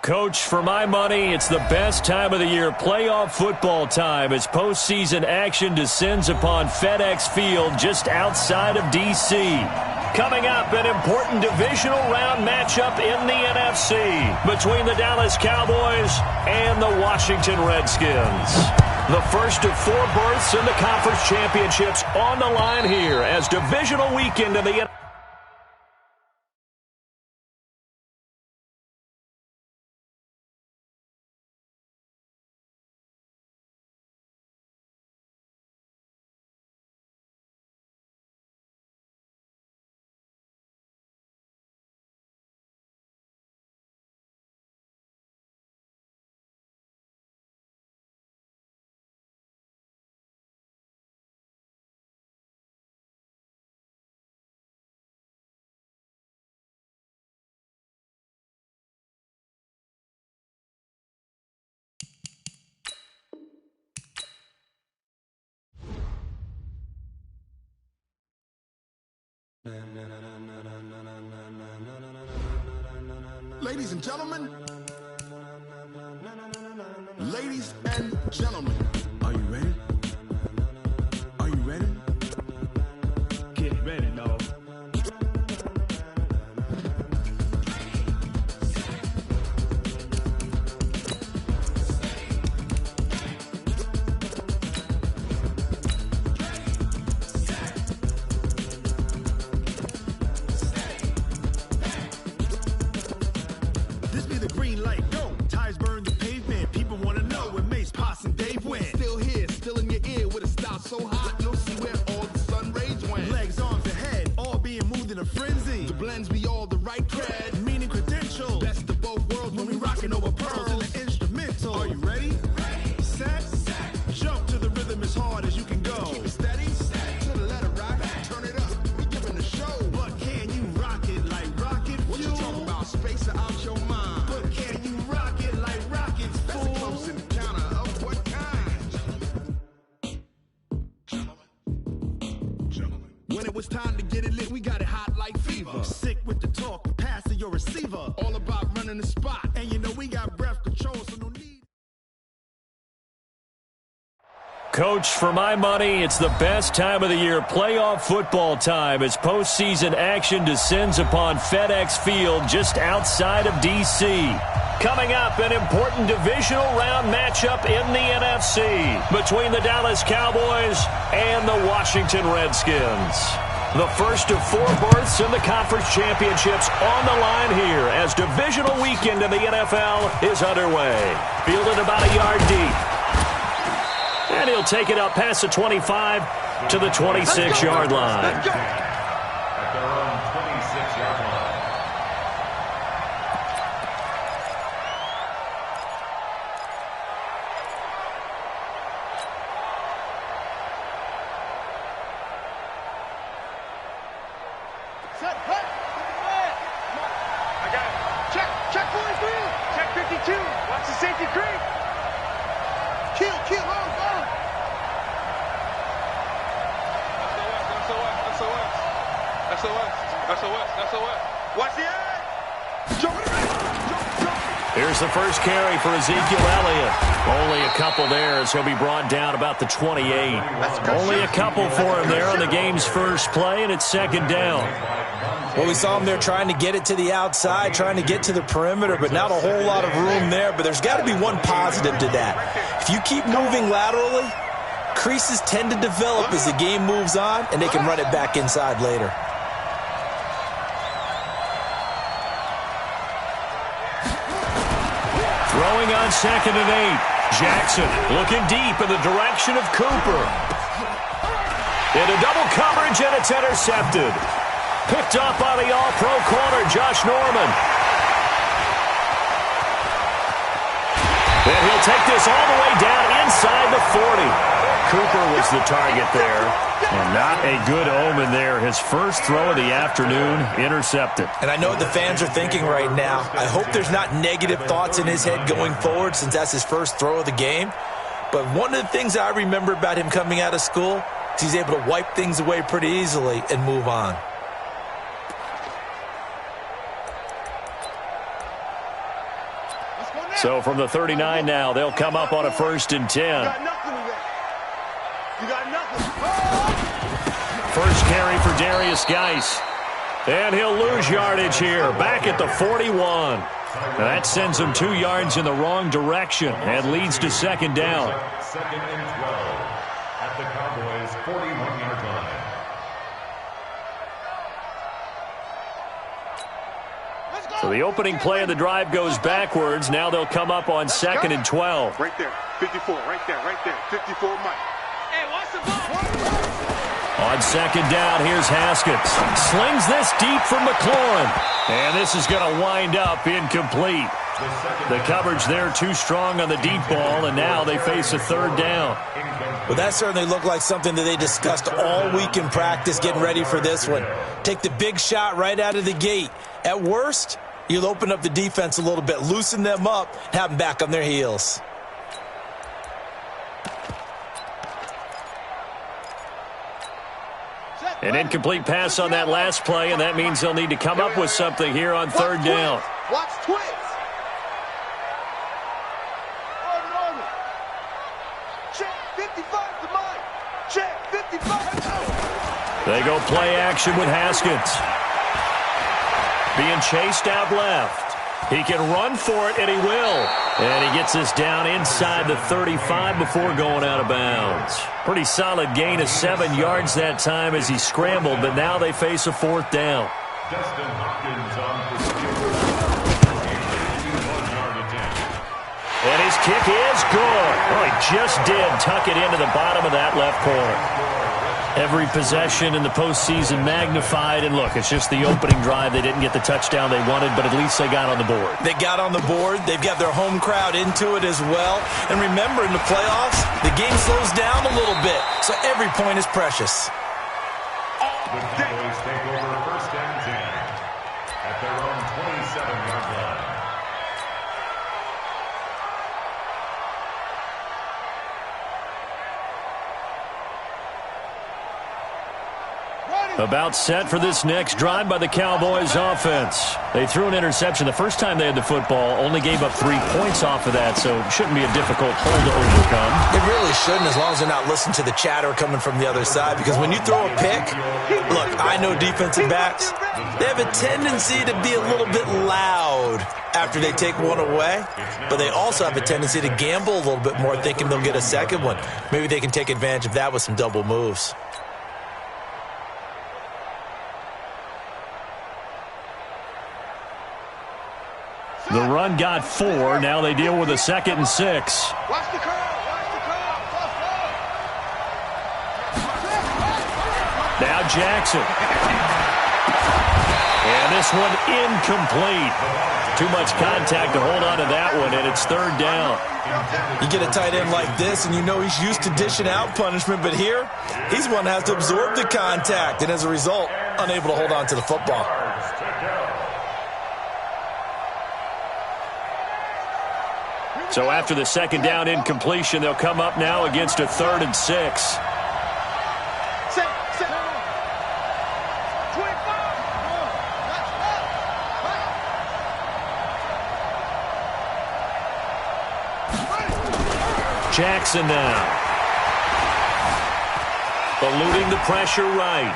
Coach, for my money, it's the best time of the year, playoff football time, as postseason action descends upon FedEx Field just outside of D.C. Coming up, an important divisional round matchup in the NFC between the Dallas Cowboys and the Washington Redskins. The first of 4 berths in the conference championships on the line here as divisional weekend in the NFC. Ladies and gentlemen, ladies and gentlemen, are you ready? Are you ready? Get ready, dog. So hot, you'll see where all the sun rays went. Legs, arms, and head, all being moved in a frenzy. The blends be all the right cred, meaning credentials. Best of both worlds when we rockin' over pearls in the instrumental. Are you ready? Ready. Set. Jump to the rhythm as hard as you can go. Keep it steady. To the letter rock. Turn it up. We giving the show. But can you rock it like rocket fuel? What you talking about? Space out your mind. But can you rock it like rockets, fool? That's a close encounter of what kind? When it was time to get it lit, we got it hot like fever. Sick with the talk, passing your receiver. All about running the spot, and you know we got breath control, so no need. Coach, for my money, it's the best time of the year, playoff football time, as postseason action descends upon FedEx Field just outside of D.C. Coming up, an important divisional round matchup in the NFC between the Dallas Cowboys and the Washington Redskins. The first of 4 berths in the conference championships on the line here as divisional weekend in the NFL is underway. Fielded about a yard deep. And he'll take it up past the 25 to the 26-yard line. Let's go. At their own 26-yard line. Set, cut. I got it. Check 43. Check 52. Watch the safety creep. Kill, hold on. SOS. Watch the edge. Jump. Here's the first carry for Ezekiel Elliott. Only a couple there as he'll be brought down about the 28. Only a couple for him there on the game's first play, and it's second down. Well, we saw him there trying to get it to the outside, trying to get to the perimeter, but not a whole lot of room there. But there's got to be one positive to that. If you keep moving laterally, creases tend to develop as the game moves on, and they can run it back inside later. Throwing on 2nd and 8. Jackson looking deep in the direction of Cooper. Into double coverage, and it's intercepted. Picked up by the all-pro corner, Josh Norman. And he'll take this all the way down inside the 40. Cooper was the target there, and not a good omen there. His first throw of the afternoon intercepted. And I know what the fans are thinking right now. I hope there's not negative thoughts in his head going forward since that's his first throw of the game. But one of the things I remember about him coming out of school is he's able to wipe things away pretty easily and move on. So from the 39 now, they'll come up on a 1st and 10. You got nothing today. You got nothing. First carry for Darius Geis. And he'll lose yardage here, back at the 41. And that sends him 2 yards in the wrong direction and leads to 2nd down. 2nd and 12 at the Cowboys' 41-yard line. So the opening play of the drive goes backwards. Now they'll come up on 2nd and 12. Right there. 54. Right there. 54, Mike. Hey, watch the ball. On 2nd down, here's Haskins. Slings this deep from McLaurin. And this is going to wind up incomplete. The coverage there too strong on the deep ball, and now they face a 3rd down. Well, that certainly looked like something that they discussed all week in practice getting ready for this one. Take the big shot right out of the gate. At worst, you'll open up the defense a little bit, loosen them up, have them back on their heels. An incomplete pass on that last play, and that means they'll need to come up with something here on 3rd down. Watch twins. Check 55 to Mike. Check 55. They go play action with Haskins. Being chased out left. He can run for it, and he will. And he gets this down inside the 35 before going out of bounds. Pretty solid gain of 7 yards that time as he scrambled, but now they face a 4th down. Dustin Hopkins on for And his kick is good. Oh, he just did tuck it into the bottom of that left corner. Every possession in the postseason magnified, and look, it's just the opening drive. They didn't get the touchdown they wanted, but at least they got on the board. They got on the board. They've got their home crowd into it as well. And remember, in the playoffs, the game slows down a little bit, so every point is precious. The Cowboys take over 1st and 10 at their own 27-yard line. About set for this next drive by the Cowboys offense. They threw an interception the first time they had the football, only gave up 3 points off of that, so it shouldn't be a difficult hole to overcome. It really shouldn't, as long as they're not listening to the chatter coming from the other side, because when you throw a pick, look, I know defensive backs, they have a tendency to be a little bit loud after they take one away, but they also have a tendency to gamble a little bit more, thinking they'll get a second one. Maybe they can take advantage of that with some double moves. The run got 4. Now they deal with a 2nd and 6. Watch the curl. Watch the curl. Now Jackson. And this one incomplete. Too much contact to hold on to that one, and it's 3rd down. You get a tight end like this, and you know he's used to dishing out punishment, but here, he's one that has to absorb the contact, and as a result, unable to hold on to the football. So after the 2nd down incompletion, they'll come up now against a 3rd and 6. Jackson now. Eluding the pressure right.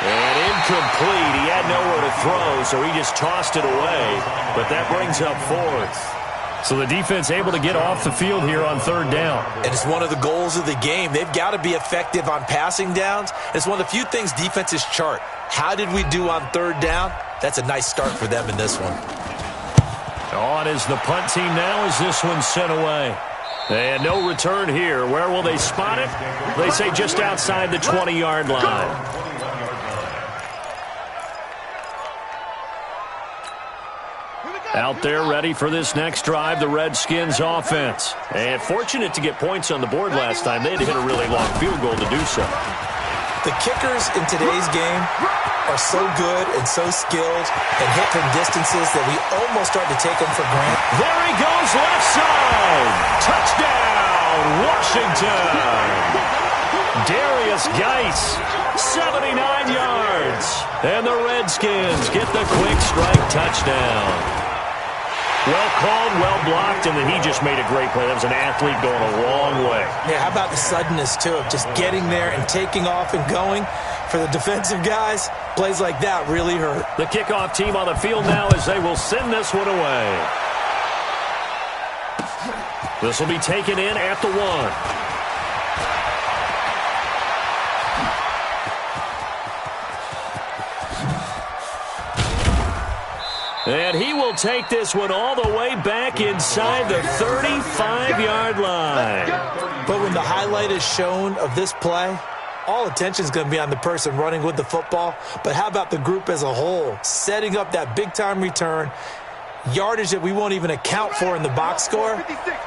And incomplete. He had nowhere to throw, so he just tossed it away. But that brings up 4th. So the defense able to get off the field here on 3rd down. And it's one of the goals of the game. They've got to be effective on passing downs. It's one of the few things defenses chart. How did we do on 3rd down? That's a nice start for them in this one. On is the punt team now as this one's sent away. And no return here. Where will they spot it? They say just outside the 20-yard line. Out there ready for this next drive, the Redskins offense. And fortunate to get points on the board last time. They had to hit a really long field goal to do so. The kickers in today's game are so good and so skilled and hit from distances that we almost start to take them for granted. There he goes, left side. Touchdown, Washington. Darius Geis, 79 yards. And the Redskins get the quick strike touchdown. Well called, well blocked, and then he just made a great play. That was an athlete going a long way. Yeah, how about the suddenness, too, of just getting there and taking off and going? For the defensive guys, plays like that really hurt. The kickoff team on the field now as they will send this one away. This will be taken in at the 1. And he will take this one all the way back inside the 35-yard line. But when the highlight is shown of this play, all attention is going to be on the person running with the football. But how about the group as a whole? Setting up that big-time return, yardage that we won't even account for in the box score,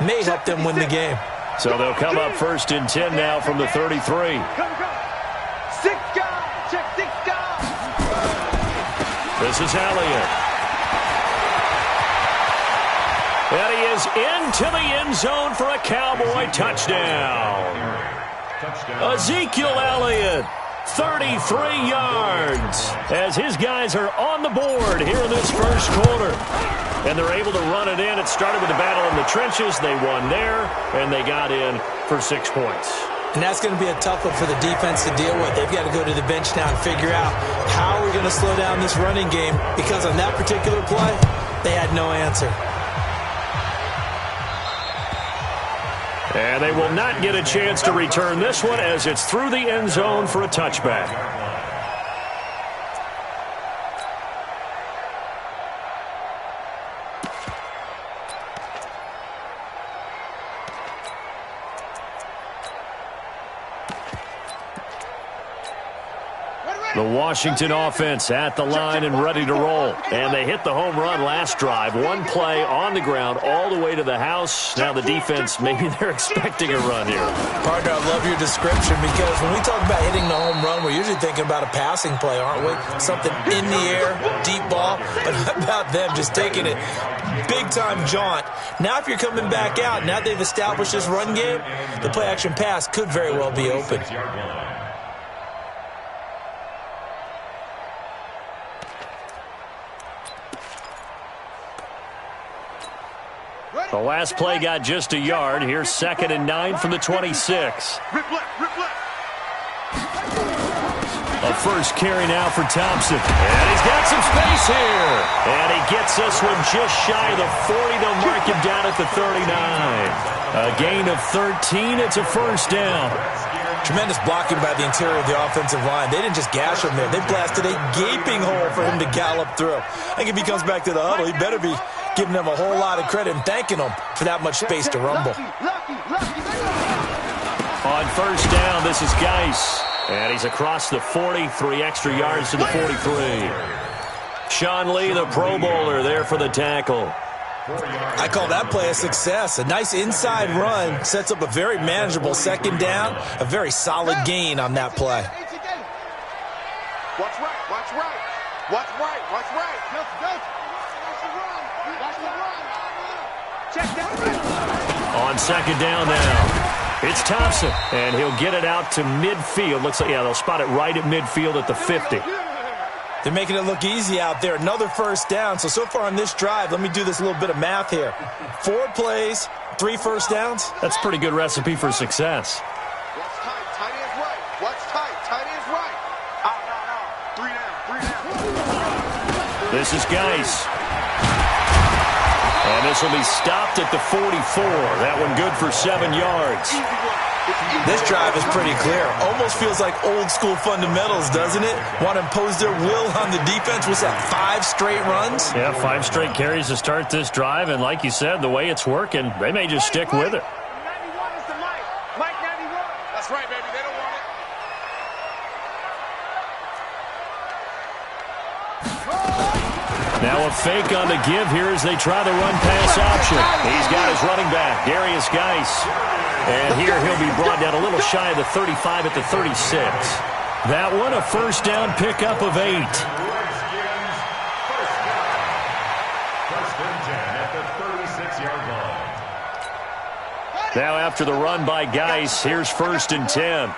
may help them win the game. So they'll come up 1st and 10 now from the 33. 6 guys. Check 6 guys. This is Elliott. And he is into the end zone for a Cowboy touchdown. Ezekiel Elliott, 33 yards, as his guys are on the board here in this first quarter. And they're able to run it in. It started with the battle in the trenches. They won there, and they got in for 6 points. And that's going to be a tough one for the defense to deal with. They've got to go to the bench now and figure out how we're going to slow down this running game, because on that particular play, they had no answer. And they will not get a chance to return this one as it's through the end zone for a touchback. The Washington offense at the line and ready to roll. And they hit the home run last drive. One play on the ground all the way to the house. Now the defense, maybe they're expecting a run here. Partner, I love your description, because when we talk about hitting the home run, we're usually thinking about a passing play, aren't we? Something in the air, deep ball. But how about them just taking it big-time jaunt? Now if you're coming back out, now they've established this run game, the play-action pass could very well be open. The last play got just a yard. Here's 2nd and 9 from the 26. A first carry now for Thompson. And he's got some space here. And he gets this one just shy of the 40. They'll mark him down at the 39. A gain of 13. It's a first down. Tremendous blocking by the interior of the offensive line. They didn't just gash him there. They blasted a gaping hole for him to gallop through. I think if he comes back to the huddle, he better be giving them a whole lot of credit and thanking them for that much space to rumble. On first down, this is Geis. And he's across the 40, 3 extra yards to the 43. Sean Lee, the Pro Bowler, there for the tackle. I call that play a success. A nice inside run sets up a very manageable 2nd down, a very solid gain on that play. Watch right, watch right, watch right, watch right. Check that. On 2nd down now, it's Thompson, and he'll get it out to midfield. Looks like, yeah, they'll spot it right at midfield at the 50. They're making it look easy out there. Another first down. So far on this drive, let me do this little bit of math here. 4 plays, 3 first downs. That's a pretty good recipe for success. Watch tight, tight ends right. Watch tight, tight ends right. Out. 3 down. This is Geis. And this will be stopped at the 44. That one good for 7 yards. This drive is pretty clear. Almost feels like old school fundamentals, doesn't it? Want to impose their will on the defense. What's that, 5 straight runs? Yeah, 5 straight carries to start this drive. And like you said, the way it's working, they may just stick with it. 91 is the Mike. Mike 91. That's right, baby. They don't want it. Now a fake on the give here as they try the run-pass option. He's got his running back, Darius Geis. And here he'll be brought down a little shy of the 35 at the 36. That one a first down pickup of 8. First and 10 at the 36-yard line. Now after the run by Geis, here's 1st and 10.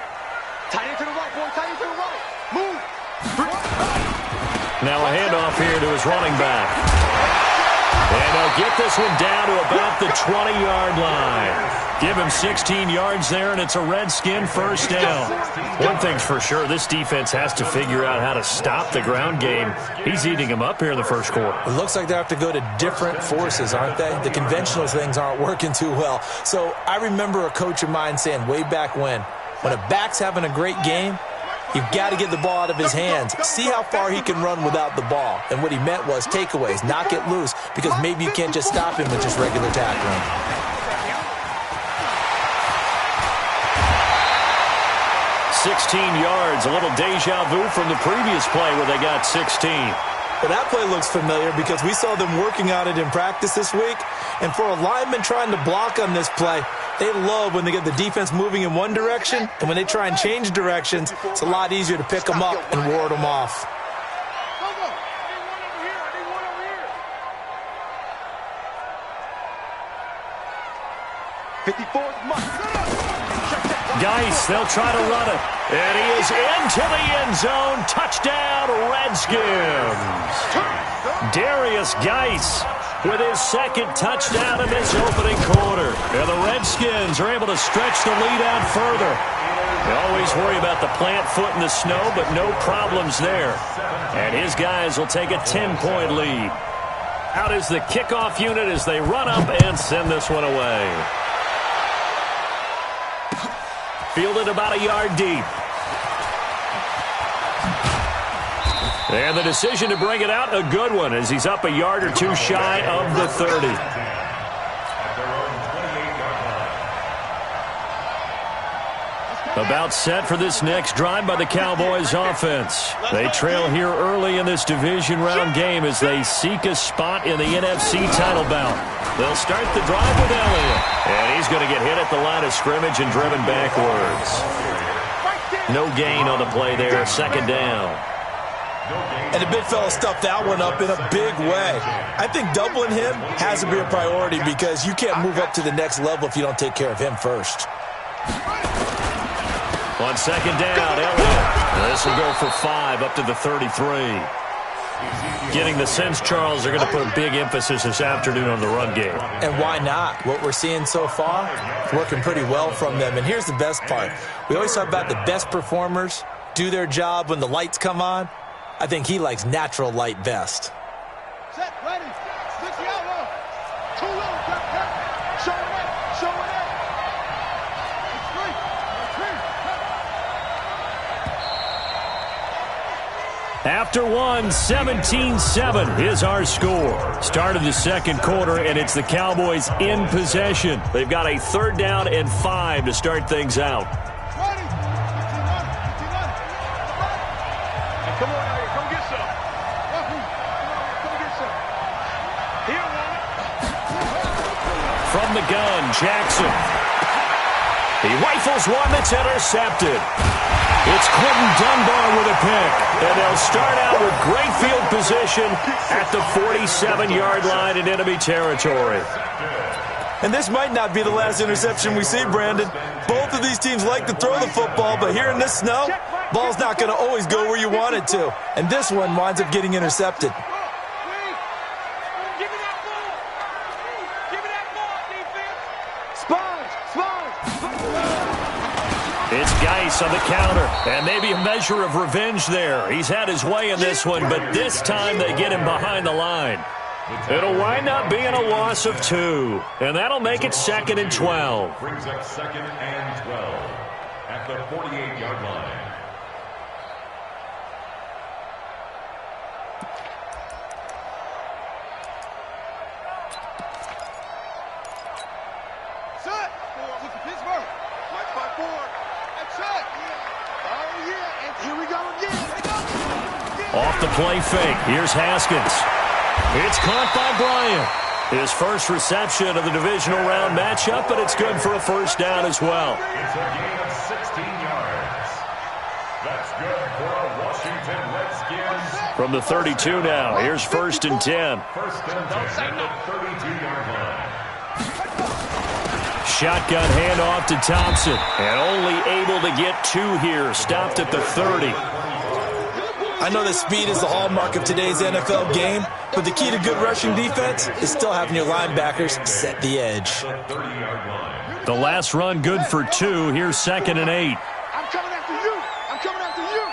Tight end to the right, boy. Tight end to the right. Move. Now a handoff here to his running back. And they'll get this one down to about the 20-yard line. Give him 16 yards there, and it's a Redskin first down. One thing's for sure, this defense has to figure out how to stop the ground game. He's eating them up here in the first quarter. It looks like they have to go to different forces, aren't they? The conventional things aren't working too well. So I remember a coach of mine saying way back when a back's having a great game, you've got to get the ball out of his hands. See how far he can run without the ball. And what he meant was takeaways, not get loose, because maybe you can't just stop him with just regular tackling. 16 yards, a little deja vu from the previous play where they got 16. Well, that play looks familiar because we saw them working on it in practice this week. And for a lineman trying to block on this play, they love when they get the defense moving in one direction, and when they try and change directions, it's a lot easier to pick them up and ward them off. Geis, they'll try to run it. And he is into the end zone. Touchdown, Redskins. Darius Geis with his second touchdown in this opening quarter. And the Redskins are able to stretch the lead out further. They always worry about the plant foot in the snow, but no problems there. And his guys will take a 10-point lead. Out is the kickoff unit as they run up and send this one away. Fielded about a yard deep. And the decision to bring it out, a good one, as he's up a yard or two shy of the 30. About set for this next drive by the Cowboys offense. They trail here early in this division round game as they seek a spot in the NFC title bout. They'll start the drive with Elliott. And he's going to get hit at the line of scrimmage and driven backwards. No gain on the play there, second down. And the big fella stuffed that one up in a big way. I think doubling him has to be a priority because you can't move up to the next level if you don't take care of him first. On second down, Elliott. This will go for 5 up to the 33. Getting the sense, Charles, they're going to put a big emphasis this afternoon on the run game. And why not? What we're seeing so far, it's working pretty well from them. And here's the best part. We always talk about the best performers do their job when the lights come on. I think he likes natural light best. Set, ready, switch the outlaw. Too low, show it up, show it up. It's free. After one, 17-7 is our score. Start of the second quarter, and it's the Cowboys in possession. They've got a 3rd down and 5 to start things out. Ready. Come on, Elliott, come get some. Come get some. Here, one. From the gun, Jackson. He rifles one that's intercepted. It's Quentin Dunbar with a pick. And they'll start out with great field position at the 47-yard line in enemy territory. And this might not be the last interception we see, Brandon. Both of these teams like to throw the football, but here in this snow, ball's not going to always go where you want it to. And this one winds up getting intercepted. It's Geis on the counter, and maybe a measure of revenge there. He's had his way in this one, but this time they get him behind the line. It'll wind up being a loss of 2, and that'll make it 2nd and 12. Brings up 2nd and 12 at the 48-yard line. Set. Look at Pittsburgh. Right by 4. That's set. Oh, yeah. And here we go again. Off the play fake. Here's Haskins. It's caught by Bryant. His first reception of the divisional round matchup, but it's good for a 1st down as well. It's a gain of 16 yards. That's good for a Washington Redskins. From the 32 now, here's 1st and 10. 1st and 10 at the 32-yard line. Shotgun handoff to Thompson, and only able to get 2 here, stopped at the 30. I know that speed is the hallmark of today's NFL game, But the key to good rushing defense is still having your linebackers set the edge. The last run good for 2. Here's 2nd and 8. I'm coming after you. I'm coming after you.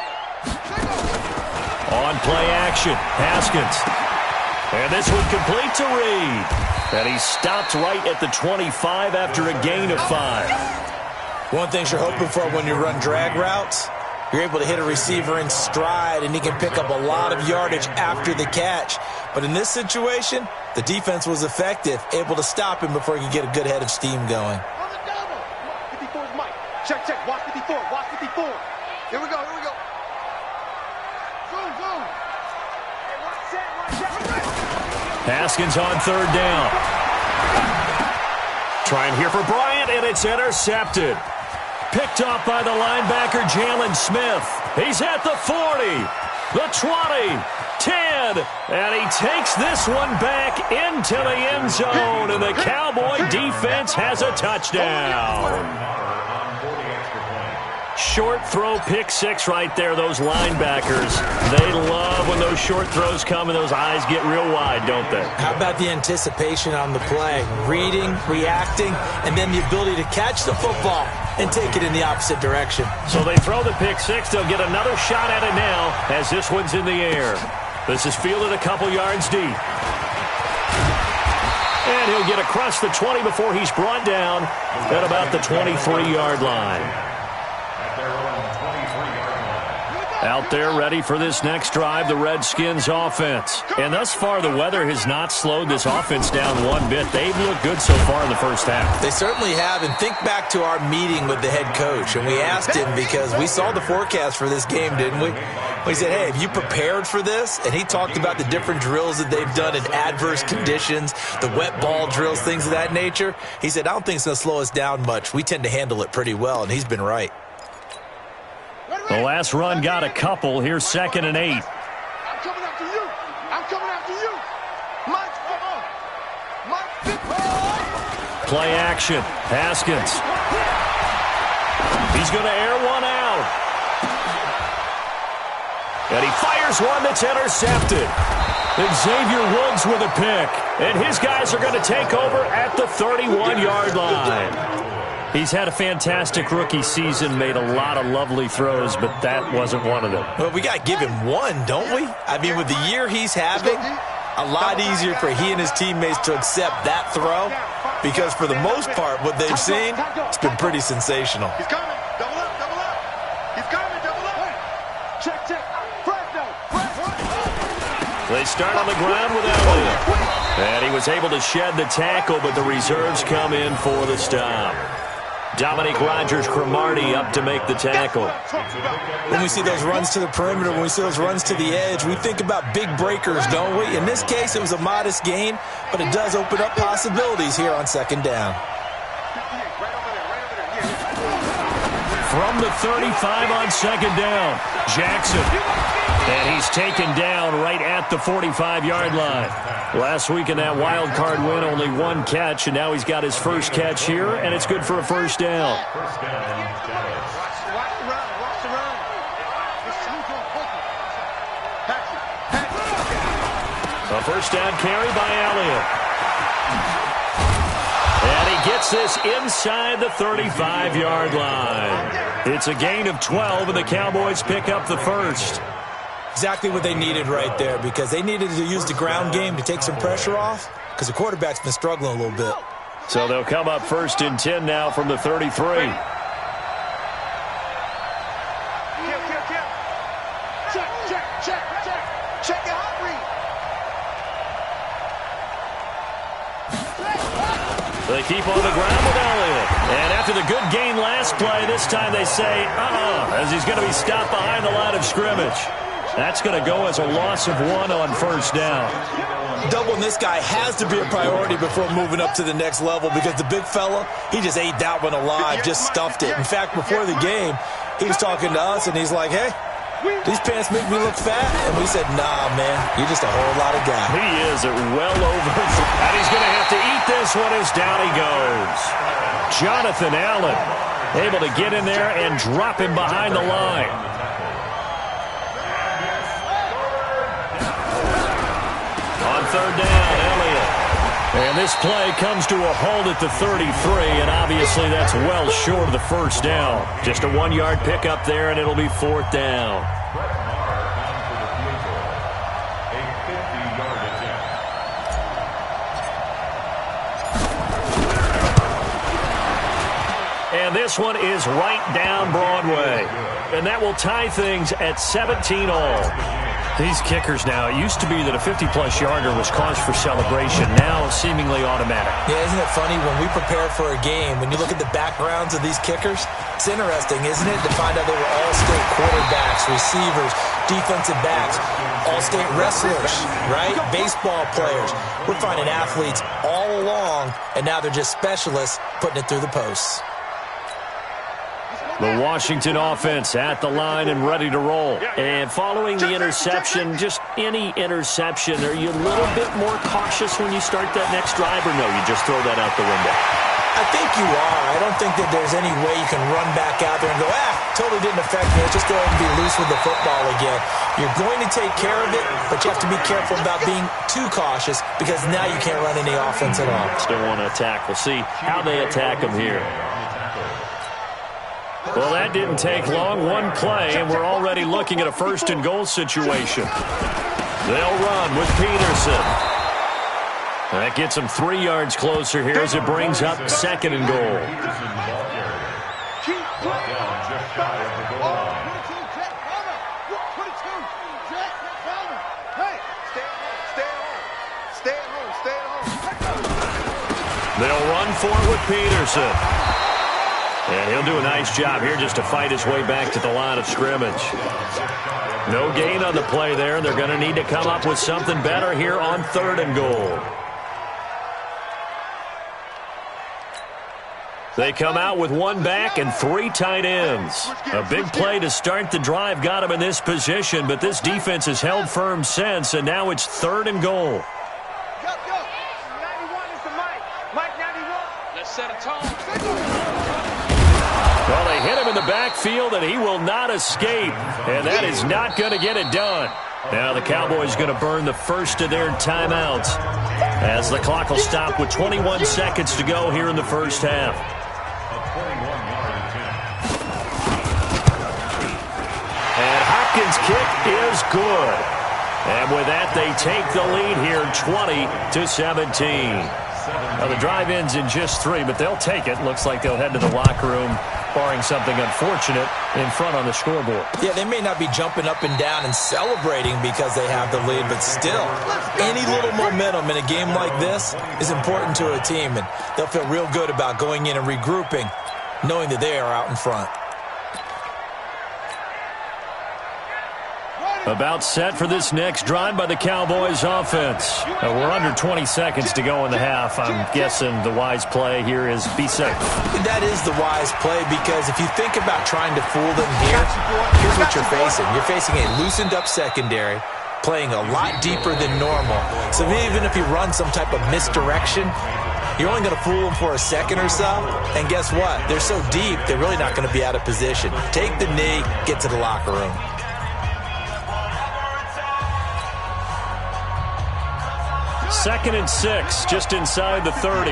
On play action, Haskins. And this one complete to Reed. And he stopped right at the 25 after a gain of 5. One thing you're hoping for when you run drag routes, you're able to hit a receiver in stride, and he can pick up a lot of yardage after the catch. But in this situation, the defense was effective, able to stop him before he could get a good head of steam going. On the double. 54's Mike. Check, check. Watch 54. Watch 54. Here we go. Here we go. Zoom, zoom. Hey, watch that. Watch that. Haskins on 3rd down. Trying here for Bryant, and it's intercepted. Picked off by the linebacker, Jalen Smith. He's at the 40, the 20, 10, and he takes this one back into the end zone, and the Cowboy defense has a touchdown. Short throw, pick 6 right there, those linebackers. They love when those short throws come and those eyes get real wide, don't they? How about the anticipation on the play? Reading, reacting, and then the ability to catch the football and take it in the opposite direction. So they throw the pick 6. They'll get another shot at it now as this one's in the air. This is fielded a couple yards deep. And he'll get across the 20 before he's brought down at about the 23-yard line. Out there ready for this next drive, the Redskins offense. And thus far, the weather has not slowed this offense down one bit. They've looked good so far in the first half. They certainly have. And think back to our meeting with the head coach. And we asked him, because we saw the forecast for this game, didn't we? We said, hey, have you prepared for this? And he talked about the different drills that they've done in adverse conditions, the wet ball drills, things of that nature. He said, I don't think it's going to slow us down much. We tend to handle it pretty well, and he's been right. The last run got a couple. Here's 2nd and 8. I'm coming after you. I'm coming after you. Mike, Play action. Haskins. He's going to air one out. And he fires one that's intercepted. Xavier Woods with a pick. And his guys are going to take over at the 31-yard line. He's had a fantastic rookie season, made a lot of lovely throws, but that wasn't one of them. Well, we got to give him one, don't we? I mean, with the year he's having, a lot easier for he and his teammates to accept that throw, because for the most part, what they've seen, it's been pretty sensational. he's coming. Double up, double up. He's coming, double up. Check, check. Fresno. They start on the ground with Elliott. And he was able to shed the tackle, but the reserves come in for the stop. Dominique Rodgers-Cromartie up to make the tackle. When we see those runs to the perimeter, when we see those runs to the edge, we think about big breakers, don't we? In this case, it was a modest gain, but it does open up possibilities here on 2nd down. From the 35 on 2nd down, Jackson. And he's taken down right at the 45-yard line. Last week in that wild card win, only one catch, and now he's got his first catch here, and it's good for a first down. Watch the run. Watch the run. A first down carry by Elliott. And he gets this inside the 35-yard line. It's a gain of 12, and the Cowboys pick up the first. Exactly what they needed right there, because they needed to use the ground game to take some pressure off, because the quarterback's been struggling a little bit. So they'll come up 1st and 10 now from the 33. Kill. Check it out, Reed. They keep on the ground with Elliott. And after the good gain last play, this time they say, as he's going to be stopped behind the line of scrimmage. That's going to go as a loss of 1 on first down. Doubling this guy has to be a priority before moving up to the next level, because the big fella, he just ate that one alive, just stuffed it. In fact, before the game, he was talking to us, and he's like, hey, these pants make me look fat. And we said, nah, man, you're just a whole lot of guy. He is well over. And he's going to have to eat this one as down he goes. Jonathan Allen able to get in there and drop him behind the line. third down. Elliott. And this play comes to a halt at the 33, and obviously that's well short of the first down. Just a 1-yard pickup there, and it'll be fourth down. And this one is right down Broadway. And that will tie things at 17 all. These kickers now, it used to be that a 50-plus yarder was cause for celebration, now seemingly automatic. Yeah, isn't it funny? When we prepare for a game, when you look at the backgrounds of these kickers, it's interesting, isn't it, to find out they were all-state quarterbacks, receivers, defensive backs, all-state wrestlers, right? Baseball players. We're finding athletes all along, and now they're just specialists putting it through the posts. The Washington offense at the line and ready to roll. And following the interception, just any interception, are you a little bit more cautious when you start that next drive, or no, you just throw that out the window? I think you are. I don't think that there's any way you can run back out there and go, totally didn't affect me. Let's just go ahead and be loose with the football again. You're going to take care of it, but you have to be careful about being too cautious because now you can't run any offense at all. Still want to attack. We'll see how they attack them here. Well, that didn't take long. One play, and we're already looking at a first-and-goal situation. They'll run with Peterson. That gets them 3 yards closer here as it brings up second and goal. They'll run for it with Peterson. And he'll do a nice job here just to fight his way back to the line of scrimmage. No gain on the play there. They're going to need to come up with something better here on third and goal. They come out with one back and 3 tight ends. A big play to start the drive got him in this position, but this defense has held firm since, and now it's third and goal. 91 is the mic. Mike 91. Let's set a tone. Well, they hit him in the backfield, and he will not escape. And that is not going to get it done. Now the Cowboys going to burn the first of their timeouts as the clock will stop with 21 seconds to go here in the first half. And Hopkins' kick is good. And with that, they take the lead here 20-17. Now, the drive ends in just 3, but they'll take it. Looks like they'll head to the locker room, barring something unfortunate, in front on the scoreboard. Yeah, they may not be jumping up and down and celebrating because they have the lead, but still, any little momentum in a game like this is important to a team, and they'll feel real good about going in and regrouping, knowing that they are out in front. About set for this next drive by the Cowboys offense. We're under 20 seconds to go in the half. I'm guessing the wise play here is be safe. That is the wise play because if you think about trying to fool them here, here's what you're facing. You're facing a loosened up secondary, playing a lot deeper than normal. So even if you run some type of misdirection, you're only going to fool them for a second or so. And guess what? They're so deep, they're really not going to be out of position. Take the knee, get to the locker room. Second and 6, just inside the 30.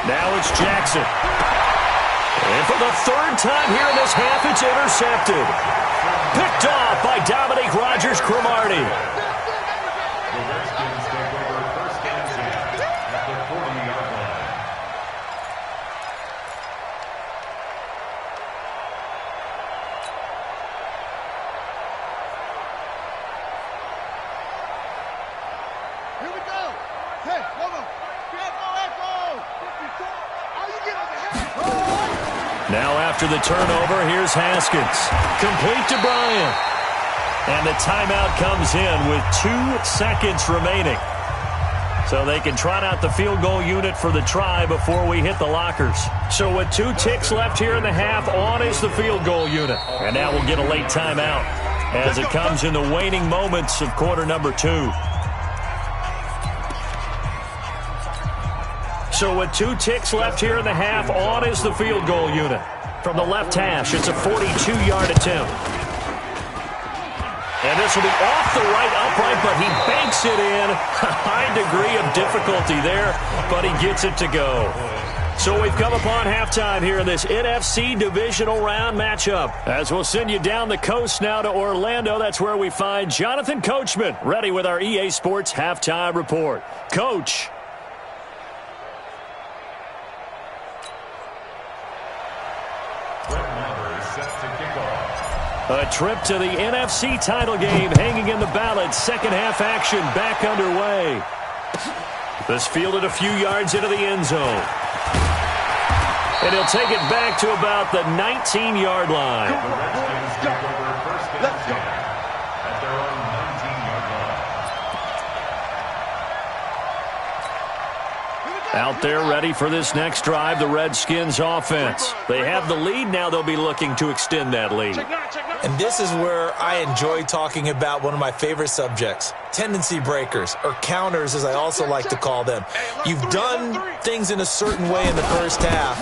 Now it's Jackson. And for the third time here in this half, it's intercepted. Picked off by Dominique Rodgers-Cromartie. Now after the turnover, here's Haskins. Complete to Bryant. And the timeout comes in with 2 seconds remaining. So they can trot out the field goal unit for the try before we hit the lockers. So with 2 ticks left here in the half, on is the field goal unit. And now we'll get a late timeout as it comes in the waning moments of quarter number 2. So with 2 ticks left here in the half, on is the field goal unit. From the left hash, it's a 42-yard attempt. And this will be off the right upright, but he banks it in. A high degree of difficulty there, but he gets it to go. So we've come upon halftime here in this NFC divisional round matchup. As we'll send you down the coast now to Orlando, that's where we find Jonathan Coachman, ready with our EA Sports halftime report. Coach. A trip to the NFC title game hanging in the balance. Second half action back underway. This fielded a few yards into the end zone. And he'll take it back to about the 19-yard line. Let's go. At their own 19-yard line. Out there ready for this next drive, the Redskins offense. They have the lead now. They'll be looking to extend that lead. And this is where I enjoy talking about one of my favorite subjects, tendency breakers, or counters as I also like to call them. You've done things in a certain way in the first half,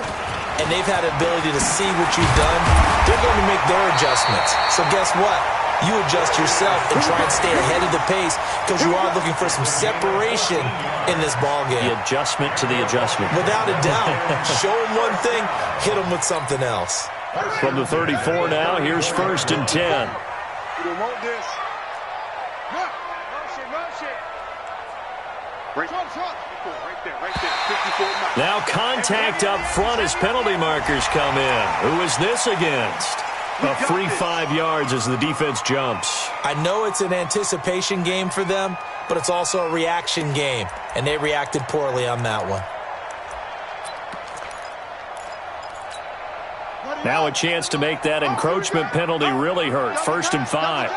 and they've had the ability to see what you've done. They're going to make their adjustments. So guess what? You adjust yourself and try and stay ahead of the pace because you are looking for some separation in this ballgame. The adjustment to the adjustment. Without a doubt. Show them one thing, hit them with something else. From the 34 now, here's 1st and 10. You don't want this. Motion. Right there. 54 miles. Now contact up front as penalty markers come in. Who is this against? A free 5 yards as the defense jumps. I know it's an anticipation game for them, but it's also a reaction game, and they reacted poorly on that one. Now a chance to make that encroachment penalty really hurt. 1st and 5.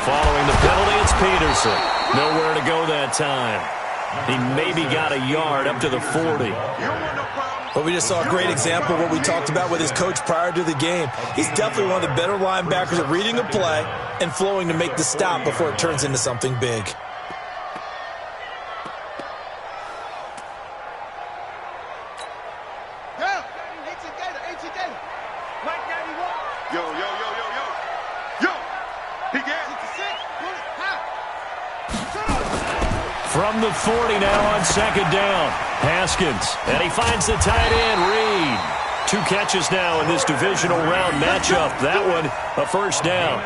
Following the penalty, it's Peterson. Nowhere to go that time. He maybe got a yard up to the 40. But we just saw a great example of what we talked about with his coach prior to the game. He's definitely one of the better linebackers at reading a play and flowing to make the stop before it turns into something big. From the 40 now on 2nd down. Haskins, and he finds the tight end, Reed. 2 catches now in this divisional round matchup. That one, a 1st down.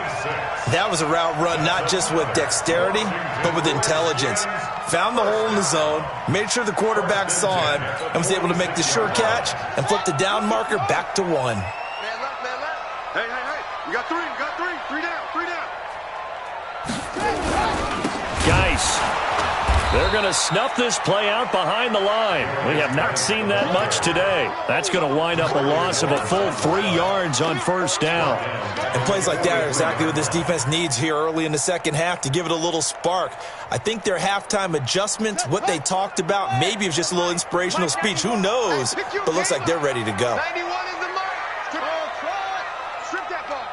That was a route run not just with dexterity, but with intelligence. Found the hole in the zone, made sure the quarterback saw him, and was able to make the sure catch and flip the down marker back to 1. Man left. Hey. You got 3. 3 down. Geis. They're going to snuff this play out behind the line. We have not seen that much today. That's going to wind up a loss of a full 3 yards on 1st down. And plays like that are exactly what this defense needs here early in the second half to give it a little spark. I think their halftime adjustments, what they talked about, maybe it was just a little inspirational speech. Who knows? But looks like they're ready to go. 91 is the mark. Strip that ball.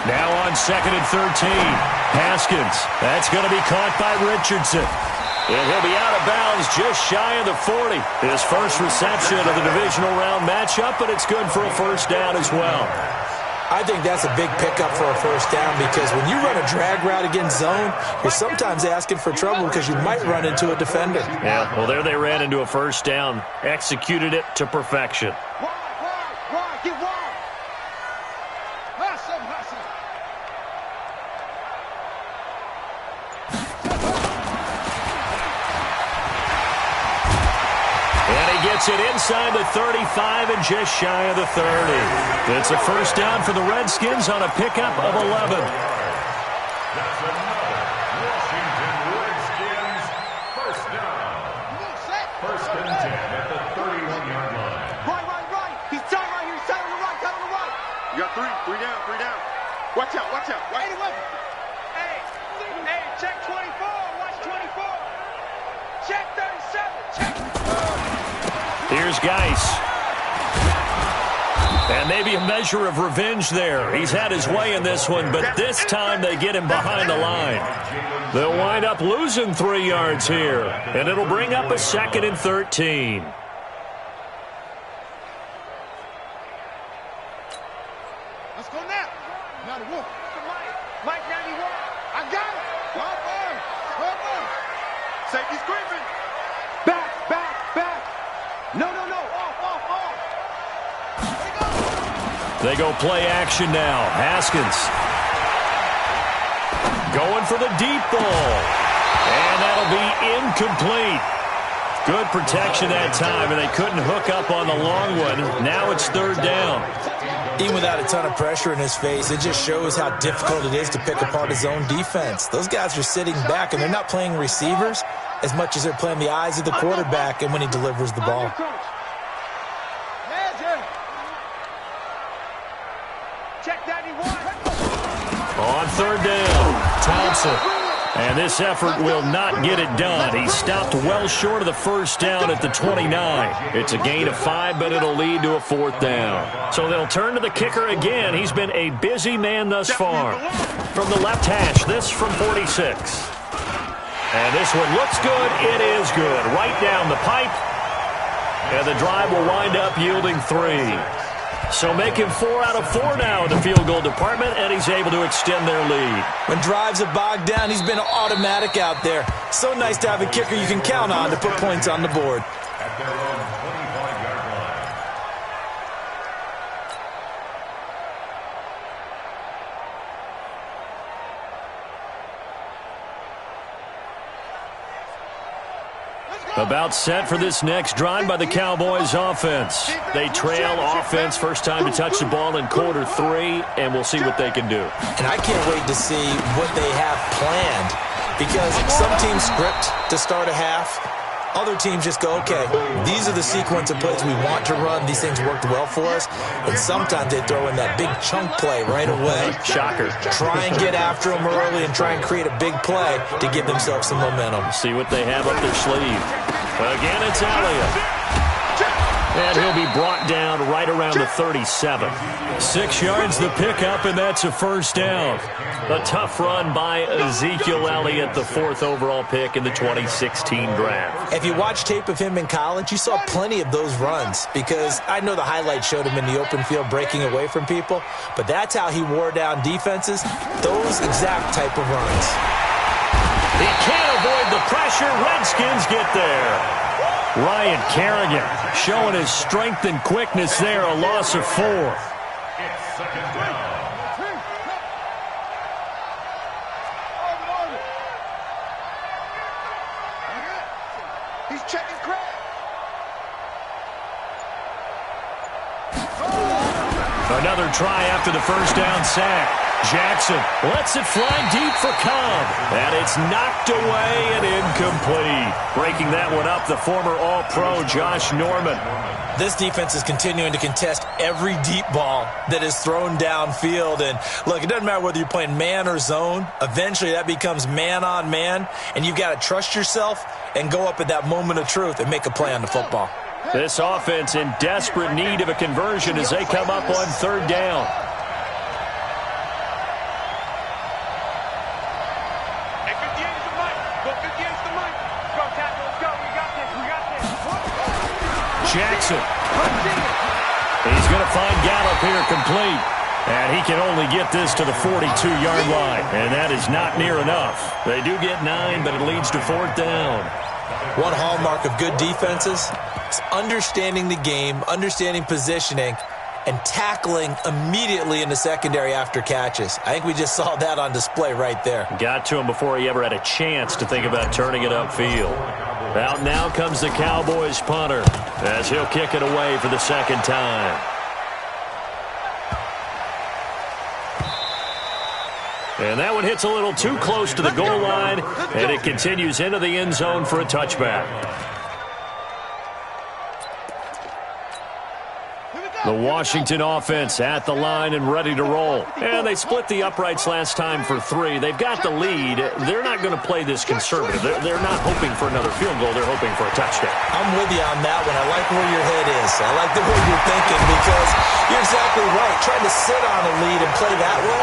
Now on 2nd and 13. Haskins. That's going to be caught by Richardson. And he'll be out of bounds just shy of the 40. His first reception of the divisional round matchup, but it's good for a 1st down as well. I think that's a big pickup for a 1st down because when you run a drag route against zone, you're sometimes asking for trouble because you might run into a defender. Yeah, well, there they ran into a 1st down. Executed it to perfection. Wide, get wide. Hustle. Gets it inside the 35 and just shy of the 30. It's a 1st down for the Redskins on a pickup of 11. That's another Washington Redskins 1st down. 1st and 10 at the 31-yard line. Right. He's tight right here. He's tight on the right. You got 3 down. Watch out. Hey, check 24. Watch 24. Check 37. Check. Here's Geis. And maybe a measure of revenge there. He's had his way in this one, but this time they get him behind the line. They'll wind up losing 3 yards here, and it'll bring up a 2nd and 13. Let's go now. Now the wolf. Mike 91. I got it. Well done. Well done. Safety screaming. Back. No. Off. They go play action now. Haskins going for the deep ball. And that'll be incomplete. Good protection that time, and they couldn't hook up on the long one. Now it's 3rd down. Even without a ton of pressure in his face, it just shows how difficult it is to pick apart his own defense. Those guys are sitting back, and they're not playing receivers as much as they're playing the eyes of the quarterback and when he delivers the ball. Check 91. On 3rd down, Thompson. And this effort will not get it done. He stopped well short of the 1st down at the 29. It's a gain of 5, but it'll lead to a 4th down. So they'll turn to the kicker again. He's been a busy man thus far. From the left hash, this from 46. And this one looks good. It is good. Right down the pipe. And the drive will wind up yielding 3. So making 4 out of 4 now in the field goal department, and he's able to extend their lead. When drives are bogged down, he's been automatic out there. So nice to have a kicker you can count on to put points on the board. At their own 25-yard line. About set for this next drive by the Cowboys offense. They trail offense, first time to touch the ball in quarter 3, and we'll see what they can do. And I can't wait to see what they have planned, because some teams script to start a half. Other teams just go, okay, these are the sequence of plays we want to run. These things worked well for us. And sometimes they throw in that big chunk play right away. Shocker. Try and get after them early and try and create a big play to give themselves some momentum. See what they have up their sleeve. Again, it's Elliott. And he'll be brought down right around the 37. 6 yards the pickup, and that's a 1st down. A tough run by Ezekiel Elliott, the 4th overall pick in the 2016 draft. If you watch tape of him in college, you saw plenty of those runs, because I know the highlights showed him in the open field breaking away from people, but that's how he wore down defenses, those exact type of runs. He can't avoid the pressure. Redskins get there. Ryan Kerrigan showing his strength and quickness there, a loss of 4. It's 2nd down. He's checking crap. Another try after the 1st down sack. Jackson lets it fly deep for Cobb. And it's knocked away and incomplete. Breaking that one up, the former All-Pro Josh Norman. This defense is continuing to contest every deep ball that is thrown downfield. And look, it doesn't matter whether you're playing man or zone. Eventually that becomes man on man. And you've got to trust yourself and go up at that moment of truth and make a play on the football. This offense in desperate need of a conversion as they come up on 3rd down. Hey, 58 is the mic. Go 58 is the mic. Go, tackle. Let's go. We got this. Jackson. He's going to find Gallup here complete. And he can only get this to the 42-yard line. And that is not near enough. They do get 9, but it leads to 4th down. One hallmark of good defenses is understanding the game, understanding positioning, and tackling immediately in the secondary after catches. I think we just saw that on display right there. Got to him before he ever had a chance to think about turning it upfield. Out now comes the Cowboys punter as he'll kick it away for the 2nd time. And that one hits a little too close to the goal line, and it continues into the end zone for a touchback. Here we go. The Washington offense at the line and ready to roll. And they split the uprights last time for 3. They've got the lead. They're not going to play this conservative. They're not hoping for another field goal. They're hoping for a touchdown. I'm with you on that one. I like where your head is. I like the way you're thinking because you're exactly right. Trying to sit on a lead and play that way,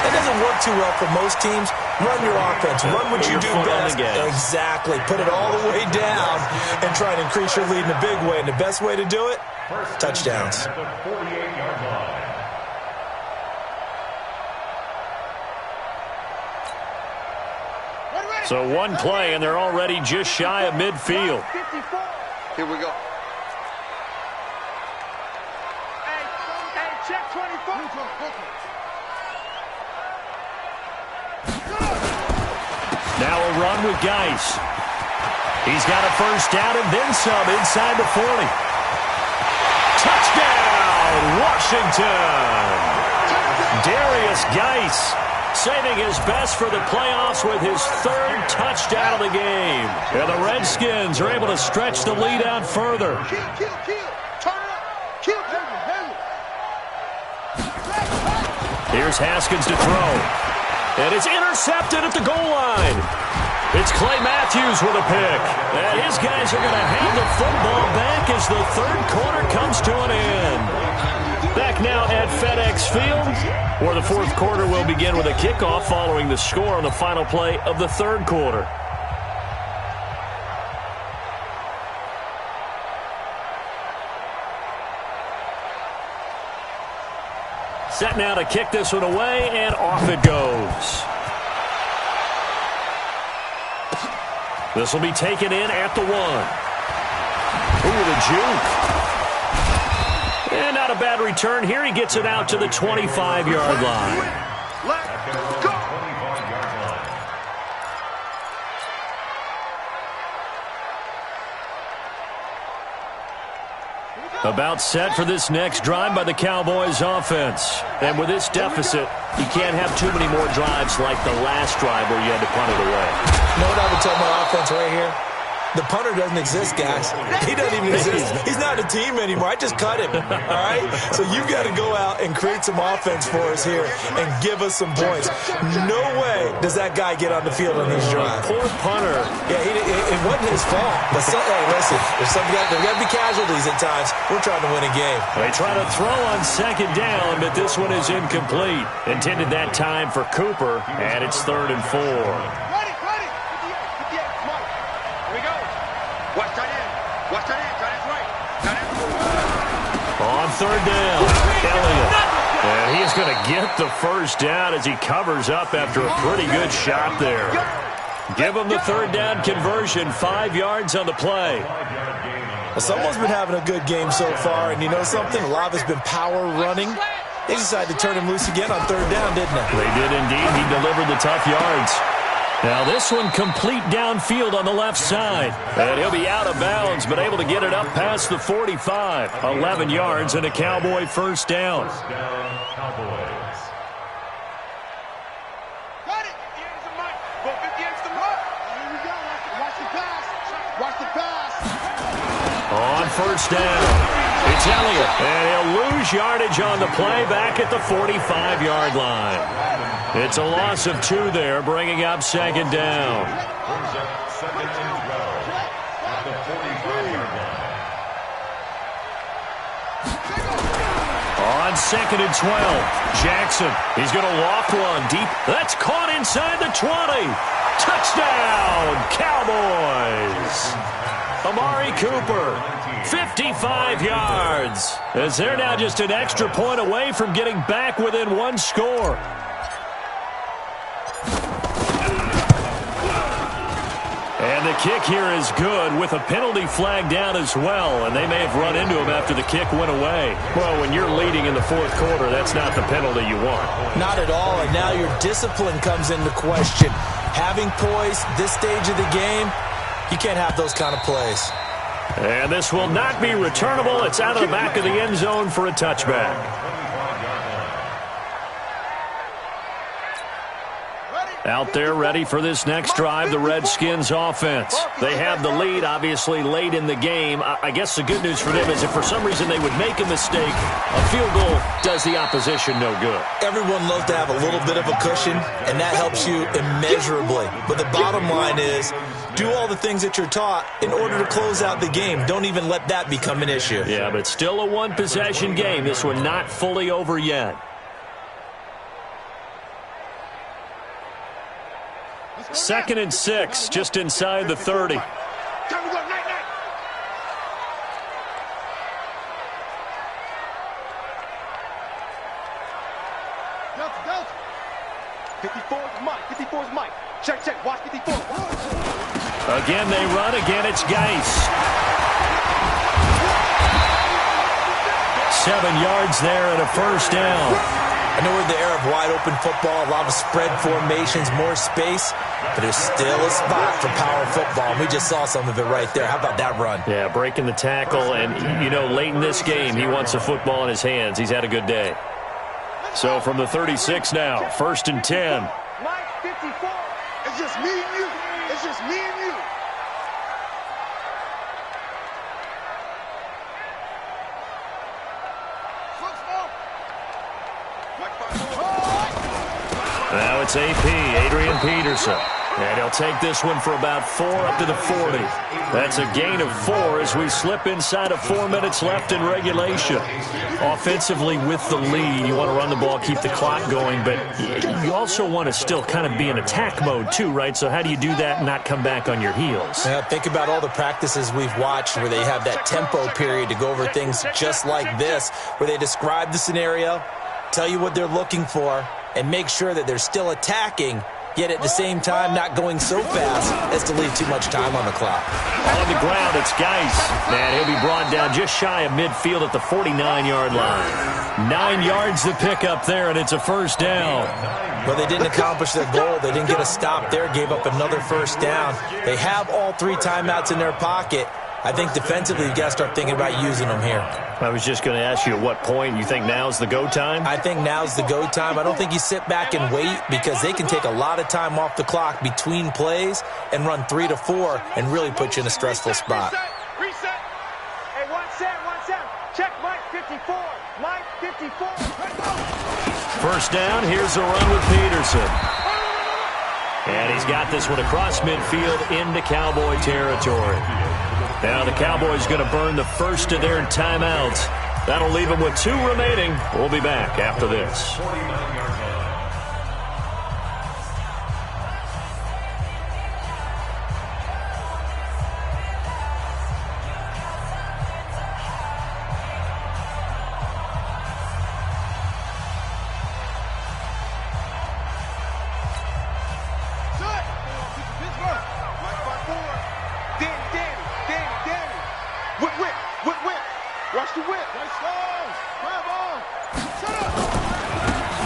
that doesn't work too well for most teams. Run your offense. Run what you do best. Exactly. Put it all the way down and try and increase your lead in a big way. And the best way to do it, touchdowns. So one play, and they're already just shy of midfield. Here we go. Hey, check 24. Now a run with Geis. He's got a first down and then some inside the 40. Touchdown, Washington! Darius Geis saving his best for the playoffs with his 3rd touchdown of the game. And the Redskins are able to stretch the lead out further. Kill. Turn it up. Kill. Here's Haskins to throw. And it's intercepted at the goal line. It's Clay Matthews with a pick. And his guys are going to hand the football back as the 3rd quarter comes to an end. Back now at FedEx Field, where the 4th quarter will begin with a kickoff following the score on the final play of the 3rd quarter. Set now to kick this one away, and off it goes. This will be taken in at the 1. Ooh, the juke. And not a bad return here. He gets it out to the 25-yard line. Let's go. About set for this next drive by the Cowboys offense. And with this deficit, you can't have too many more drives like the last drive where you had to punt it away. You know what I would tell my offense right here? The punter doesn't exist, guys. He doesn't even exist. He's not a team anymore. I just cut him, all right? So you've got to go out and create some offense for us here and give us some points. No way does that guy get on the field on these drives. Poor punter. Yeah, it wasn't his fault. But, hey, listen, there's got to be casualties at times. We're trying to win a game. They try to throw on 2nd down, but this one is incomplete. Intended that time for Cooper, and it's 3rd and 4. On 3rd down, Elliott. And he's going to get the first down as he covers up after a pretty good shot there. Give him the 3rd down conversion, 5 yards on the play. Well, someone's been having a good game so far, and you know something? A lot of it's been power running. They decided to turn him loose again on 3rd down, didn't they? They did indeed. He delivered the tough yards. Now this one complete downfield on the left side. And he'll be out of bounds, but able to get it up past the 45. 11 yards and a Cowboy first down. Got it. Go 50 yards to the mark. Here we go. Watch the pass. Watch the pass. On first down, it's Elliott. And he'll lose yardage on the play back at the 45-yard line. It's a loss of 2 there, bringing up 2nd down. On 2nd and 12, Jackson. He's going to loft one deep. That's caught inside the 20. Touchdown, Cowboys. Amari Cooper, 55 yards. As they're now just an extra point away from getting back within 1 score. And the kick here is good with a penalty flag down as well. And they may have run into him after the kick went away. Well, when you're leading in the 4th quarter, that's not the penalty you want. Not at all. And now your discipline comes into question. Having poise this stage of the game, you can't have those kind of plays. And this will not be returnable. It's out of the back of the end zone for a touchback. Ready? Out there ready for this next drive, the Redskins offense. They have the lead, obviously, late in the game. I guess the good news for them is if for some reason they would make a mistake, a field goal does the opposition no good. Everyone loves to have a little bit of a cushion, and that helps you immeasurably. But the bottom line is, do all the things that you're taught in order to close out the game. Don't even let that become an issue. Yeah, but it's still a one-possession game. This one not fully over yet. 2nd and 6, just inside the 30. 54's Mike. 54's Mike. Check. Watch 54. Again, they run. Again, it's Geis. 7 yards there and a first down. I know we're in the era of wide-open football, a lot of spread formations, more space, but there's still a spot for power football. And we just saw some of it right there. How about that run? Yeah, breaking the tackle, and, you know, late in this game, he wants the football in his hands. He's had a good day. So from the 36 now, 1st and 10. Mike, 54. It's just me and you. It's just me and you. Now it's AP, Adrian Peterson. And he'll take this one for about 4 up to the 40. That's a gain of 4 as we slip inside of 4 minutes left in regulation. Offensively with the lead, you want to run the ball, keep the clock going, but you also want to still kind of be in attack mode too, right? So how do you do that and not come back on your heels? Yeah, think about all the practices we've watched where they have that tempo period to go over things just like this, where they describe the scenario, tell you what they're looking for, and make sure that they're still attacking, yet at the same time not going so fast as to leave too much time on the clock. On the ground, it's Geis. And he'll be brought down just shy of midfield at the 49-yard line. 9 yards to pick up there, and it's a first down. Well, they didn't accomplish their goal. They didn't get a stop there, gave up another first down. They have all 3 timeouts in their pocket. I think defensively you've got to start thinking about using them here. I was just going to ask you at what point you think now's the go time? I think now's the go time. I don't think you sit back and wait because they can take a lot of time off the clock between plays and run 3 to 4 and really put you in a stressful spot. Reset. Hey, 1 set. Check Mike 54. Mike 54. First down, here's a run with Peterson. And he's got this one across midfield into Cowboy territory. Now the Cowboys going to burn the first of their timeouts. That'll leave them with 2 remaining. We'll be back after this.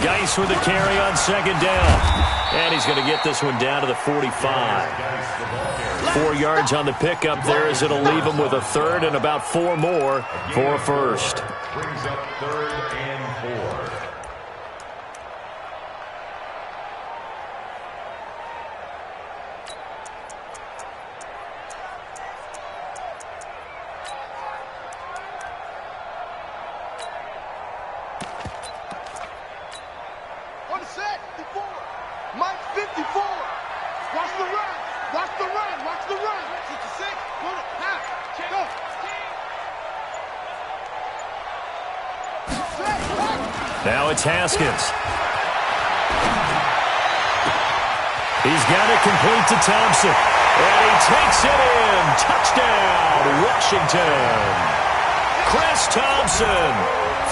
Geis with a carry on 2nd down. And he's going to get this one down to the 45. 4 yards on the pickup there as it'll leave him with a 3rd and about 4 more for a first. Brings up 3rd and 4. Now it's Haskins. He's got it complete to Thompson. And he takes it in. Touchdown, Washington. Chris Thompson,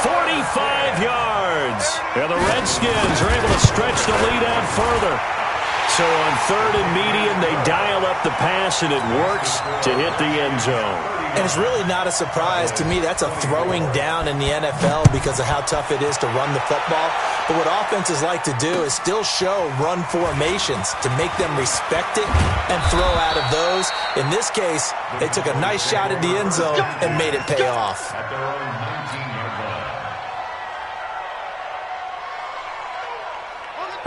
45 yards. And the Redskins are able to stretch the lead out further. So on 3rd and medium, they dial up the pass, and it works to hit the end zone. And it's really not a surprise to me. That's a throwing down in the NFL because of how tough it is to run the football. But what offenses like to do is still show run formations to make them respect it and throw out of those. In this case, they took a nice shot at the end zone and made it pay off. At their own 19-yard line.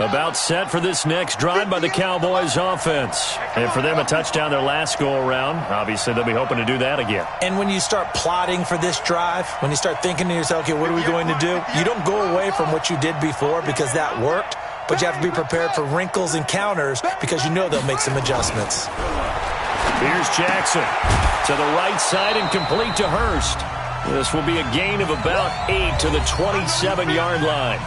About set for this next drive by the Cowboys offense. And for them, a touchdown their last go-around. Obviously, they'll be hoping to do that again. And when you start plotting for this drive, when you start thinking to yourself, okay, what are we going to do? You don't go away from what you did before because that worked, but you have to be prepared for wrinkles and counters because you know they'll make some adjustments. Here's Jackson to the right side and complete to Hurst. This will be a gain of about 8 to the 27-yard line.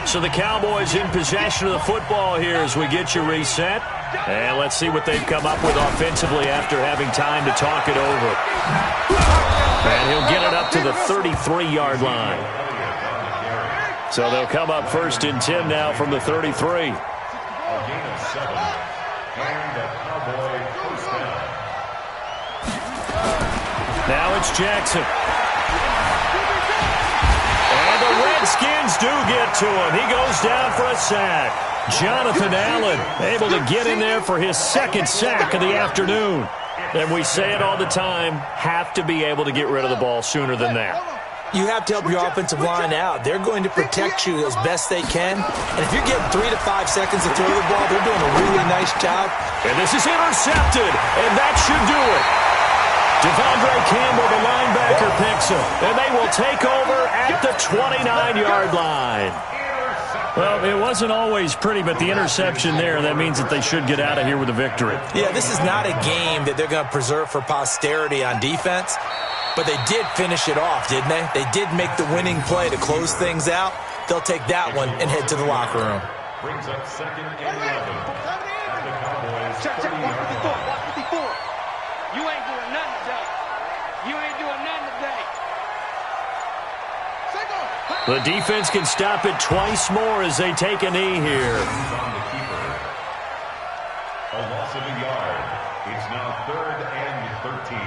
So the Cowboys in possession of the football here as we get you reset. And let's see what they've come up with offensively after having time to talk it over. And he'll get it up to the 33-yard line. So they'll come up 1st and 10 now from the 33. A gain of 7. And the Cowboy first down. Now it's Jackson. And the Redskins do get to him. He goes down for a sack. Jonathan Allen able to get in there for his 2nd sack of the afternoon. And we say it all the time, have to be able to get rid of the ball sooner than that. You have to help your offensive line out. They're going to protect you as best they can. And if you're getting 3 to 5 seconds to throw the ball, they're doing a really nice job. And this is intercepted, and that should do it. Devondre Campbell, the linebacker, picks him. And they will take over at the 29-yard line. Well, it wasn't always pretty, but the interception there, that means that they should get out of here with a victory. Yeah, this is not a game that they're going to preserve for posterity on defense. But they did finish it off, didn't they? They did make the winning play to close things out. They'll take that one and head to the locker room. Brings up 2nd and 11. At the Cowboys' Check, 30-yard line. 54. You ain't doing nothing today. You ain't doing nothing today. The defense can stop it twice more as they take a knee here. On the keeper. A loss of a yard. It's now 3rd and 13.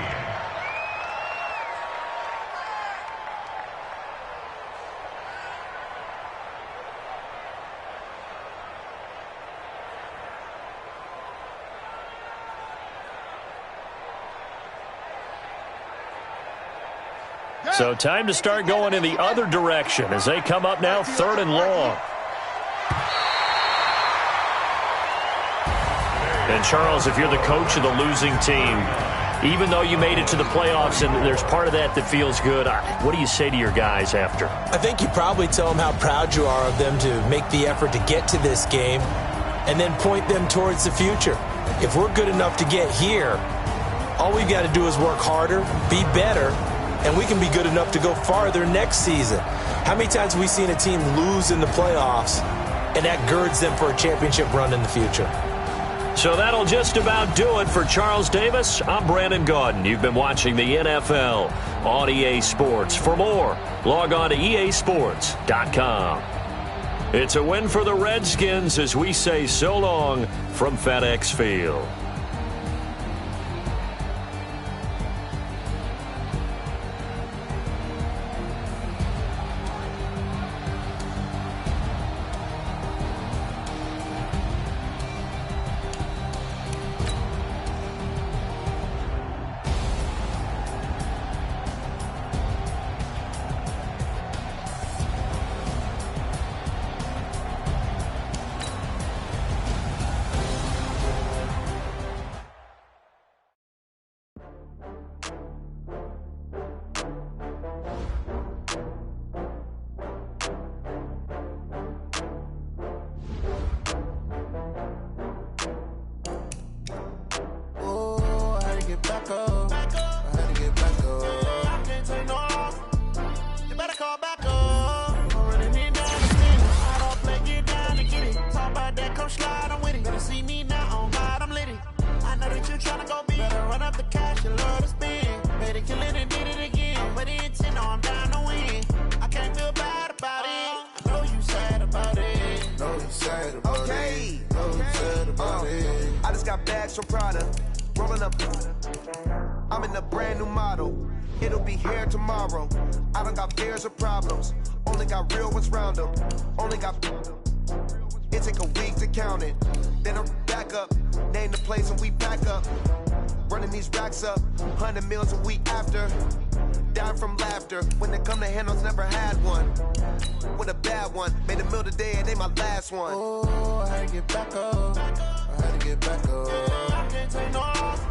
So time to start going in the other direction as they come up now 3rd and long. And Charles, if you're the coach of the losing team, even though you made it to the playoffs and there's part of that that feels good, what do you say to your guys after? I think you probably tell them how proud you are of them to make the effort to get to this game and then point them towards the future. If we're good enough to get here, all we've got to do is work harder, be better, and we can be good enough to go farther next season. How many times have we seen a team lose in the playoffs, and that girds them for a championship run in the future? So that'll just about do it for Charles Davis. I'm Brandon Gaudin. You've been watching the NFL on EA Sports. For more, log on to easports.com. It's a win for the Redskins as we say so long from FedEx Field. I'm in a brand new model. It'll be here tomorrow. I don't got fears or problems. Only got real ones round them. Only got... It take a week to count it. Then I back up. Name the place and we back up. Running running these racks up, 100 meals a week after. Dying from laughter. When they come to handles, never had one. With a bad one, made a meal today and they my last one. Oh, I had to get back up. I had to get back up. I can't take no loss.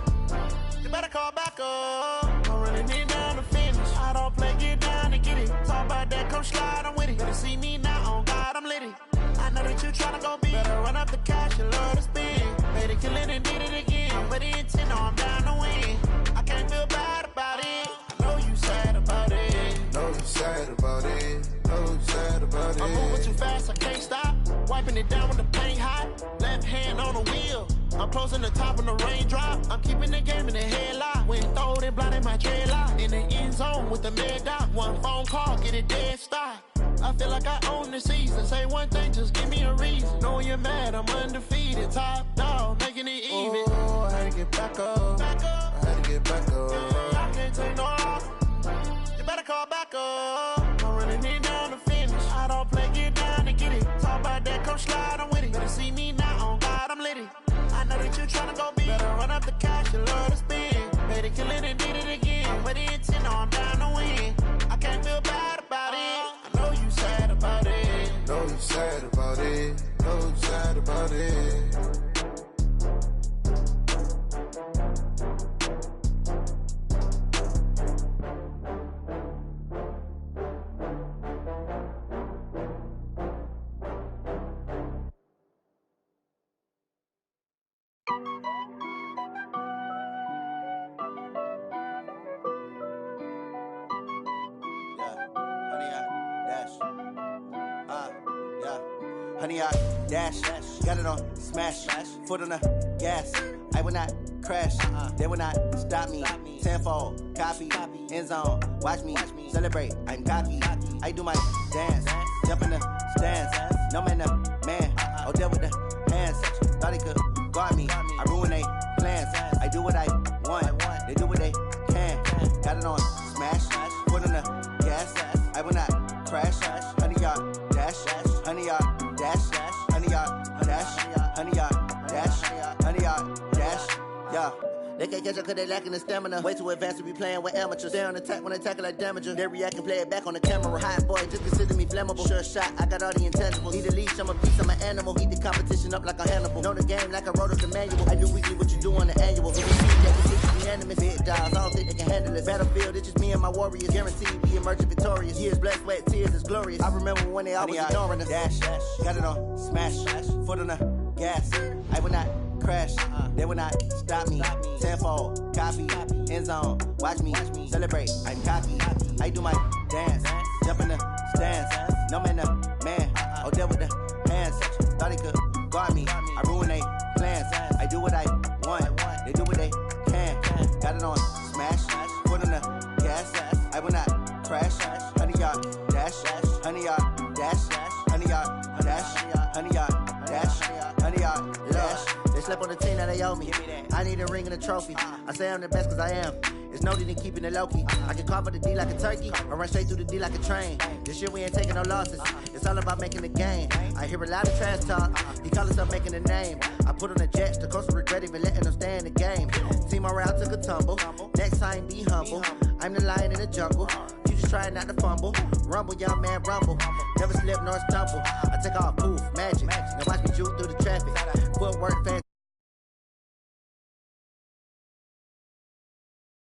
You better call back up. I'm running it down to finish. I don't play, get down to get it. Talk about that, come slide, I'm with it. Better see me now, on God, I'm litty. I know that you tryna go big. Better run up the cash, you love to spend. Made it, kill it, and did it again. With the intent, no, I'm down to win. I can't feel bad about it. I know you sad about it. Know you sad about it. Know you sad about it. I'm moving too fast, I can't stop. Wiping it down when the paint hot. Left hand on the wheel. I'm closing the top when the raindrop. I'm keeping the game in the headlock. When throwed and blinded my dreadlock. In the end zone with the mad dot. One phone call, get it dead stop. I feel like I own the season. Say one thing, just give me a reason. Knowing you're mad, I'm undefeated. Top dog, making it even. Oh, I had to get back up. I had to get back up. I can't take no loss. You better call back up. I'm running it down to finish. I don't play, get down to get it. Talk about that, come slide, I'm with it. Better see me now, on God, I'm litty. I know that you tryna go big. Better run up the cash, you love to spend. Made it, kill it, and did it again. With the intent, no, I'm down to win. I can't feel bad about it. I know you sad about it. Know you sad about it. Know you sad about it. Honey, I dash, got it on smash, foot on the gas. I will not crash, they will not stop me. Tenfold, copy, end zone, watch me celebrate. I'm cocky, I do my dance, jump in the stands. No man, man, oh deal with the hands. Thought he could guard me, I ruin they plans. I do what I want, they do what they can. Got it on smash, foot on the gas. I will not crash, honey, y'all dash, honey, y'all dash, honey, y'all dash, honey, y'all dash, honey, y'all dash, yeah. They can't catch up cause they lacking the stamina. Way too advanced to be playing with amateurs. Stay on attack when they tackle like damager. They react and play it back on the camera. Hot boy, just consider me flammable. Sure shot, I got all the intangibles. Need a leash, I'm a piece, I'm an animal. Eat the competition up like a Hannibal. Know the game like I wrote up the manual. I do weekly what you do on the annual. When we see that, it's unanimous. Big dogs, I don't think they can handle it. Battlefield, it's just me and my warriors. Guaranteed we emerging victorious. Years, blood, sweat, tears, it's glorious. I remember when they always ignoring us. Dash, got it on smash, foot on the gas. I will not crash, they will not stop me. Tenfold, copy, end zone, watch me celebrate. I'm cocky, I do my dance, jump in the stands. No man, man, oh deal with the hands. Thought he could guard me, I ruin they plans. I do what I want, they do what they can. Got it on smash, foot on the gas. I will not crash, honey, y'all dash, honey, y'all dash, honey, y'all dash, honey, y'all dash, honey, y'all dash. They slept on the team that they owe me. I need a ring and a trophy. I say I'm the best cause I am. It's no need in keeping it low-key. I can carve up the D like a turkey or run straight through the D like a train. This year we ain't taking no losses. It's all about making the game. I hear a lot of trash talk. He call himself making a name. I put on the Jets. The coach will regret even letting them stay in the game. Team morale took a tumble. Next time be humble. I'm the lion in the jungle. You just trying not to fumble. Rumble, young man, rumble. Never slip nor stumble. I take off, poof, magic. Now watch me juke through the traffic. Footwork, fan.